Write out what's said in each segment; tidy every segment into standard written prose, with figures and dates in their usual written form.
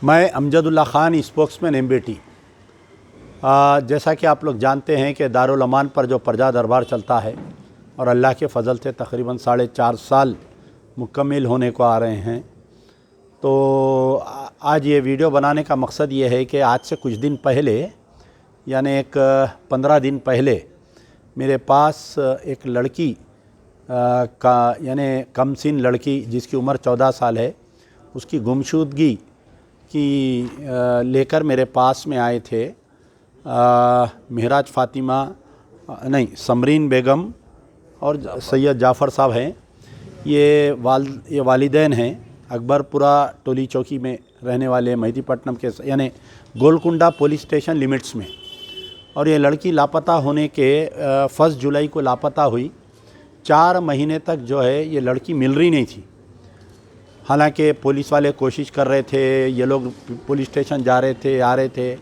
मैं Amjadullah Khan spokesman MBT. जैसा कि आप लोग जानते हैं कि दारुल अमान पर जो प्रजा दरबार चलता है और अल्लाह के फ़ज़ल से तकरीबन 4.5 साल मुकम्मिल होने को आ रहे हैं, तो आज ये वीडियो बनाने का मकसद ये है कि आज से कुछ दिन पहले यानी एक 15 दिन पहले मेरे पास एक लड़की का यानी कमसिन लड़की जिसकी उम्र 14 साल है, उसकी गुमशुदगी की लेकर मेरे पास में आए थे महराज फ़ातिमा नहीं समरीन बेगम और सैयद जाफ़र साहब हैं। ये वालिदैन हैं, अकबरपुरा टोली चौकी में रहने वाले मेहदीपट्टनम के यानी गोलकुंडा पुलिस स्टेशन लिमिट्स में। और ये लड़की लापता होने के 1 जुलाई को लापता हुई। 4 महीने तक जो है ये लड़की मिल रही नहीं थी। हालांकि पुलिस वाले कोशिश कर रहे थे, ये लोग पुलिस स्टेशन जा रहे थे, आ रहे थे,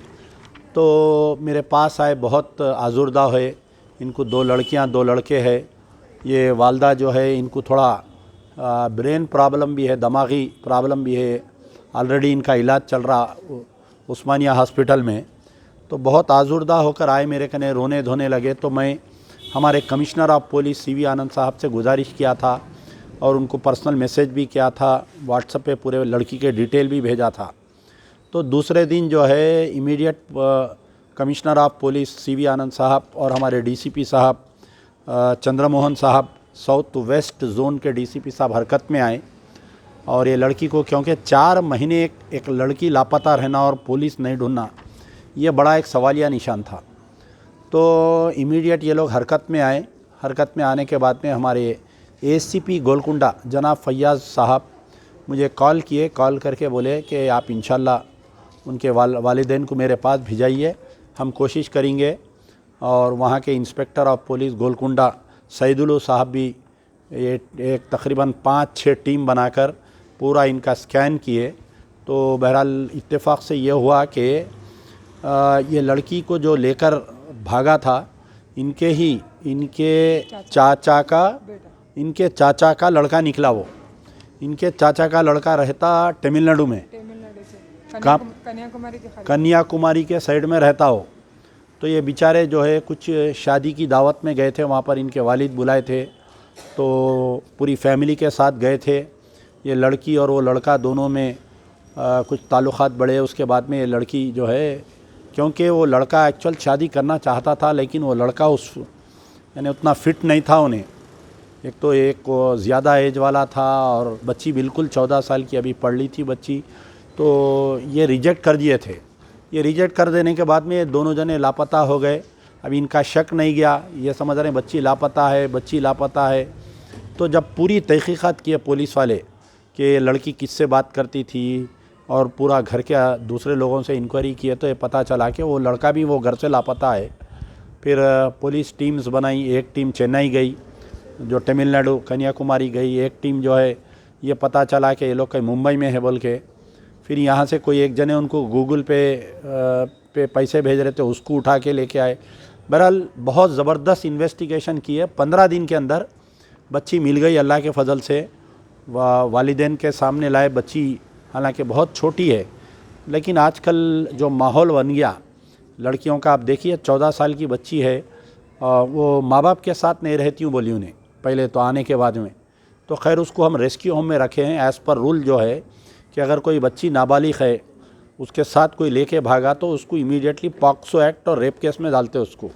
तो मेरे पास आए, बहुत आजुर्दा है। इनको 2 लड़कियां 2 लड़के हैं। ये वालदा जो है इनको थोड़ा ब्रेन प्रॉब्लम भी है, दिमागी प्रॉब्लम भी है। ऑलरेडी इनका इलाज चल रहा उस्मानिया हॉस्पिटल में। तो बहुत आजुर्दा होकर आए, मेरे कने रोने धोने लगे। तो मैं हमारे कमिश्नर ऑफ पुलिस CV आनंद साहब से गुजारिश किया था और उनको पर्सनल मैसेज भी किया था, व्हाट्सएप पे पूरे लड़की के डिटेल भी भेजा था। तो दूसरे दिन जो है immediate commissioner of police CV आनंद साहब और हमारे DCP साहब चंद्रमोहन साहब, साउथ वेस्ट जोन के DCP साहब हरकत में आए। और ये लड़की को, क्योंकि 4 महीने एक लड़की लापता रहना और पुलिस नहीं ढूंढना, ये बड़ा एक सवालिया निशान था। तो इमीडिएट ये लोग हरकत में आए। हरकत में आने के बाद में हमारे ACP गोलकुंडा जनाब फैयाज़ साहब मुझे कॉल किए। कॉल करके बोले कि आप इंशाल्लाह उनके वालिदैन को मेरे पास भिजाइए, हम कोशिश करेंगे। और वहाँ के inspector of police Golconda Saeedul साहब भी एक तकरीबन 5-6 टीम बनाकर पूरा इनका स्कैन किए। तो बहरहाल इत्तेफाक से ये हुआ कि ये लड़की को जो लेकर भागा था इनके चाचा का लड़का निकला। वो इनके चाचा का लड़का रहता तमिलनाडु में, कन्याकुमारी के साइड में रहता हो। तो ये बेचारे जो है कुछ शादी की दावत में गए थे, वहाँ पर इनके वालिद बुलाए थे, तो पूरी फैमिली के साथ गए थे। ये लड़की और वो लड़का दोनों में कुछ ताल्लुकात बढ़े। उसके बाद में ये लड़की जो है, क्योंकि वो लड़का एक्चुअल शादी करना चाहता था, लेकिन वो लड़का यानी उतना फिट नहीं था उन्हें। एक तो वो ज़्यादा एज वाला था और बच्ची बिल्कुल 14 साल की अभी पढ़ ली थी बच्ची। तो ये रिजेक्ट कर दिए थे। ये रिजेक्ट कर देने के बाद में ये दोनों जने लापता हो गए। अब इनका शक नहीं गया, ये समझ रहे हैं बच्ची लापता है। तो जब पूरी तहकीकात किए पुलिस वाले कि लड़की किससे बात करती थी और पूरा घर के दूसरे लोगों से इंक्वायरी किए, तो ये पता चला कि वो लड़का भी वो घर से लापता है। फिर पुलिस टीम्स बनाई। एक टीम चेन्नई गई जो तमिलनाडु कन्याकुमारी गई, एक टीम जो है ये पता चला कि ये लोग कहीं मुंबई में है बोल के। फिर यहाँ से कोई एक जने उनको गूगल पे पैसे भेज रहे थे, उसको उठा के लेके आए। बहरहाल बहुत ज़बरदस्त इन्वेस्टिगेशन की है। 15 दिन के अंदर बच्ची मिल गई अल्लाह के फ़ज़ल से। वालिदैन के सामने लाए बच्ची, हालांकि बहुत छोटी है, लेकिन आजकल जो माहौल बन गया लड़कियों का, आप देखिए 14 साल की बच्ची है, वो माँ बाप के साथ नहीं रहती हूँ बोली उन्हें पहले तो, आने के बाद में तो खैर उसको हम रेस्क्यू होम में रखे हैं। एज़ पर रूल जो है कि अगर कोई बच्ची नाबालिग है, उसके साथ कोई लेके भागा तो उसको इमीडिएटली पॉक्सो एक्ट और रेप केस में डालते उसको।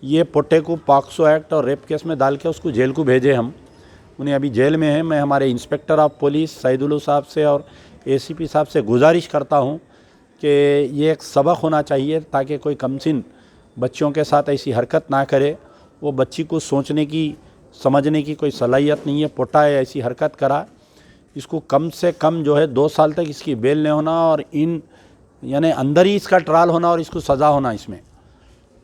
ये पोटे को पॉक्सो एक्ट और रेप केस में डाल के उसको जेल को भेजे हम। उन्हें अभी जेल में है। मैं हमारे इंस्पेक्टर ऑफ पुलिस सईदुल साहब से और ACP साहब से गुजारिश करता हूँ कि ये एक सबक होना चाहिए ताकि कोई कमसिन बच्चों के साथ ऐसी हरकत ना करे। वो बच्ची को सोचने की समझने की कोई सलाहियत नहीं है, पोटा है, ऐसी हरकत करा। इसको कम से कम जो है 2 साल तक इसकी बेल नहीं होना और यानी अंदर ही इसका ट्रायल होना और इसको सज़ा होना। इसमें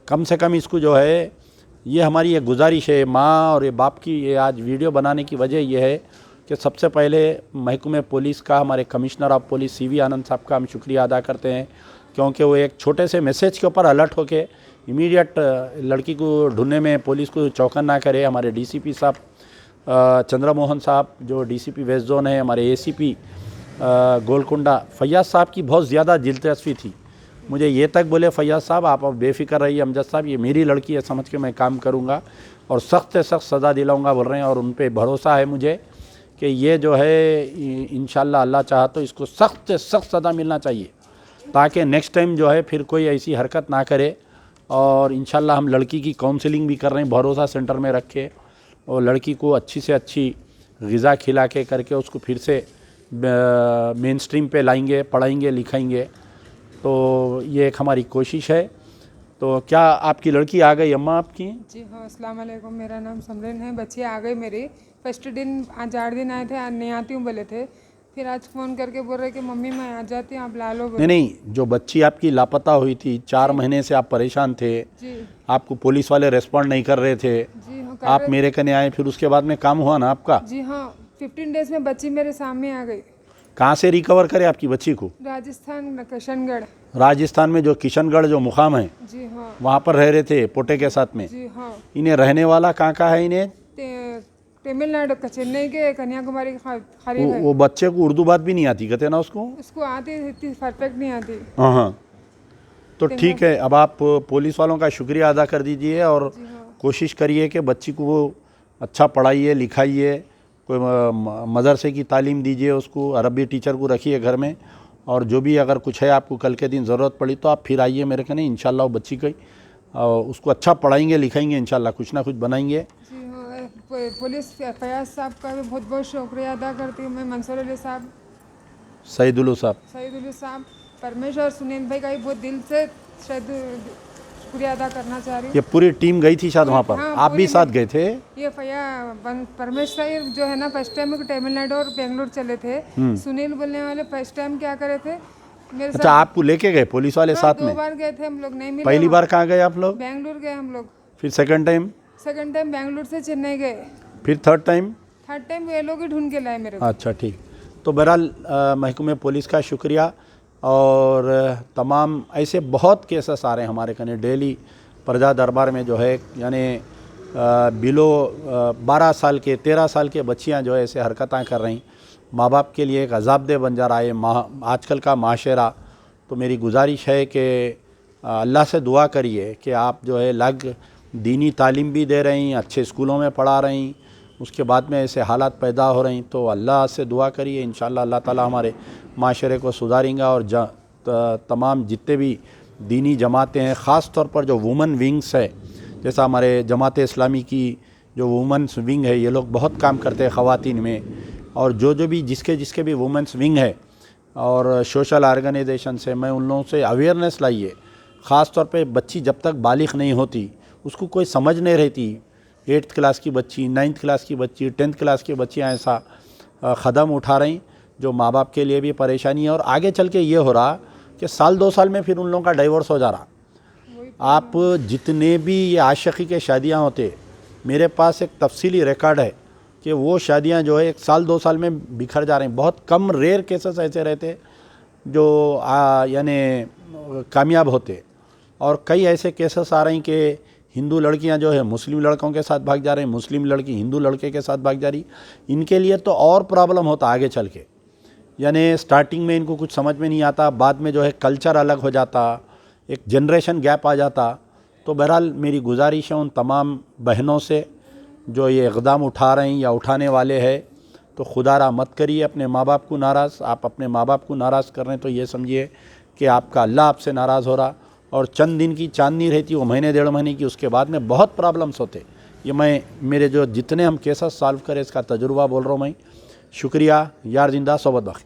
कम से कम इसको जो है, ये हमारी एक गुजारिश है माँ और ये बाप की। ये आज वीडियो बनाने की वजह यह है कि सबसे पहले महकमे पुलिस का, हमारे कमिश्नर ऑफ पुलिस CV आनंद साहब का हम शुक्रिया अदा करते हैं, क्योंकि वो एक छोटे से मैसेज के ऊपर अलर्ट होके इमीडिएट लड़की को ढूंढने में पुलिस को चौकन ना करे। हमारे DCP साहब चंद्रमोहन साहब जो DCP वेस्ट जोन है, हमारे ACP गोलकुंडा, फैयाज़ साहब की बहुत ज़्यादा दिलचस्पी थी। मुझे ये तक बोले फैयाज़ साहब आप अब बेफ़िक्र रहिए, अमजद साहब ये मेरी लड़की है समझ के मैं काम करूँगा और सख्त से सख्त सज़ा दिलाऊँगा बोल रहे हैं। और उन पे भरोसा है मुझे कि ये जो है इंशाल्लाह अल्लाह चाहा तो इसको सख्त से सख्त सज़ा मिलना चाहिए, ताकि नेक्स्ट टाइम जो है फिर कोई ऐसी हरकत ना करे। और इंशाल्लाह हम लड़की की काउंसलिंग भी कर रहे हैं भरोसा सेंटर में रख के, और लड़की को अच्छी से अच्छी ग़िज़ा खिला के करके उसको फिर से मेन स्ट्रीम पे लाएंगे, पढ़ाएंगे, लिखाएंगे। तो ये एक हमारी कोशिश है। तो क्या आपकी लड़की आ गई अम्मा आपकी? जी हाँ, अस्सलाम वालेकुम। मेरा नाम समरन है। बच्ची आ गई मेरी। फर्स्ट दिन 8 दिन आए थे, आज नहीं आती हूँ बोले थे। फिर आज फ़ोन करके बोल रहे कि मम्मी मैं आ जाती हूँ, आप ला लो बोले। नहीं, जो बच्ची आपकी लापता हुई थी 4 महीने से आप परेशान थे, जी आपको पुलिस वाले रेस्पॉन्ड नहीं कर रहे थे, जी हाँ, आप मेरे कने आए, फिर उसके बाद में काम हुआ ना आपका? जी हाँ, 15 डेज़ में बच्ची मेरे सामने आ गई। कहाँ से रिकवर करे आपकी बच्ची को? राजस्थान किशनगढ़। राजस्थान में जो किशनगढ़ जो मुकाम है जी हाँ वहाँ पर रह रहे थे पोटे के साथ में। जी हाँ। इन्हें रहने वाला कहाँ का है इन्हें? तमिलनाडु का, चेन्नई के कन्याकुमारी का खाली है। वो बच्चे को उर्दू बात भी नहीं आती कहते ना उसको? उसको आती, इतनी परफेक्ट नहीं आती। हाँ हाँ, तो ठीक है। अब आप पुलिस वालों का शुक्रिया अदा कर दीजिए और जी हाँ कोशिश करिए कि बच्ची को वो अच्छा पढ़ाइए लिखाइए, कोई मदरसे की तालीम दीजिए उसको, अरबी टीचर को रखिए घर में। और जो भी अगर कुछ है आपको कल के दिन ज़रूरत पड़ी तो आप फिर आइए मेरे कने, इंशाल्लाह वो बच्ची को उसको अच्छा पढ़ाएंगे लिखाएंगे, इंशाल्लाह कुछ ना कुछ बनाएंगे। जी हाँ। पुलिस फयाज साहब का भी बहुत बहुत शुक्रिया अदा करती हूँ मैं। मंसूर अली साहब, सईदुल्लू साहब, सईदुल्लू साहब, परमेश और सुनील भाई का भी बहुत दिल से शायद शुक्रिया अदा करना चाह रही हूँ। ये पूरी टीम गई थी शायद वहाँ पर? हाँ, आप भी पूरी साथ गए थे? ये परमेश साहब जो है ना, फर्स्ट टाइम तमिलनाडु और बेंगलोर चले थे। सुनील बोलने वाले फर्स्ट टाइम क्या करे थे मेरे अच्छा, साथ। आपको लेके गए पुलिस वाले साथ 2 में? बार गए थे हम लोग, नहीं मिले। पहली बार कहाँ गए आप लोग? बेंगलोर गए हम लोग। फिर second time? Second time Bangalore से चेन्नई गए। फिर थर्ड टाइम? थर्ड टाइम ये लोग ही ढूंढ के लाए मेरे को। अच्छा ठीक। तो बहरहाल महकमे पुलिस का शुक्रिया। और तमाम ऐसे बहुत केसेस आ रहे हैं हमारे कने डेली प्रजा दरबार में जो है, यानी बिलो 12 साल के 13 साल के बच्चियां जो है ऐसे हरकतें कर रही, माँ बाप के लिए एक अजाबदेह बन जा रहा है आजकल का माशरा। तो मेरी गुजारिश है कि अल्लाह से दुआ करिए कि आप जो है लग दीनी तालीम भी दे रही, अच्छे स्कूलों में पढ़ा रही, उसके बाद में ऐसे हालात पैदा हो रही, तो अल्लाह से दुआ करिए, इंशाअल्लाह अल्लाह ताला हमारे माशरे को सुधारेंगे। और तमाम जितने भी दीनी जमातें हैं, ख़ास तौर पर जो वुमेन विंग्स है, जैसा हमारे जमात इस्लामी की जो वुमेंस विंग है, ये लोग बहुत काम करते हैं ख़वातीन में। और जो भी जिसके भी वुमेंस विंग है और सोशल ऑर्गेनाइजेशन से, मैं उन लोगों से अवेयरनेस लाइए। ख़ास तौर पे बच्ची जब तक बालिग नहीं होती, उसको कोई समझ नहीं रहती, 8th क्लास की बच्ची, 9th क्लास की बच्ची, 10th क्लास की बच्चियाँ ऐसा क़दम उठा रही जो माँ बाप के लिए भी परेशानी है। और आगे चल के ये हो रहा कि साल 2 साल में फिर उन लोगों का डाइवोर्स हो जा रहा। आप जितने भी ये आशिकी के शादियाँ होते, मेरे पास एक तफसीली रिकॉर्ड है कि वो शादियाँ जो है 1 साल 2 साल में बिखर जा रही हैं। बहुत कम रेयर केसेस ऐसे रहते जो यानी कामयाब होते, और कई ऐसे केसेस आ रहे हैं कि हिंदू लड़कियां जो है मुस्लिम लड़कों के साथ भाग जा रही हैं, मुस्लिम लड़की हिंदू लड़के के साथ भाग जा रही। इनके लिए तो और प्रॉब्लम होता आगे चल के, यानी स्टार्टिंग में इनको कुछ समझ में नहीं आता, बाद में जो है कल्चर अलग हो जाता, एक जनरेशन गैप आ जाता। तो बहरहाल मेरी गुजारिश है उन तमाम बहनों से जो ये इक़दाम उठा रहे हैं या उठाने वाले हैं, तो खुदारा मत करिए अपने माँ बाप को नाराज़। आप अपने माँ बाप को नाराज़ कर रहे हैं तो ये समझिए कि आपका अल्लाह आपसे नाराज़ हो रहा। और चंद दिन की चांदनी रहती, वो महीने 1.5 महीने की, उसके बाद में बहुत प्रॉब्लम्स होते। ये मैं मेरे जो जितने हम केसेस सॉल्व करें इसका तजुर्बा बोल रहा हूँ मैं। शुक्रिया। यार जिंदा सोबत बख्श।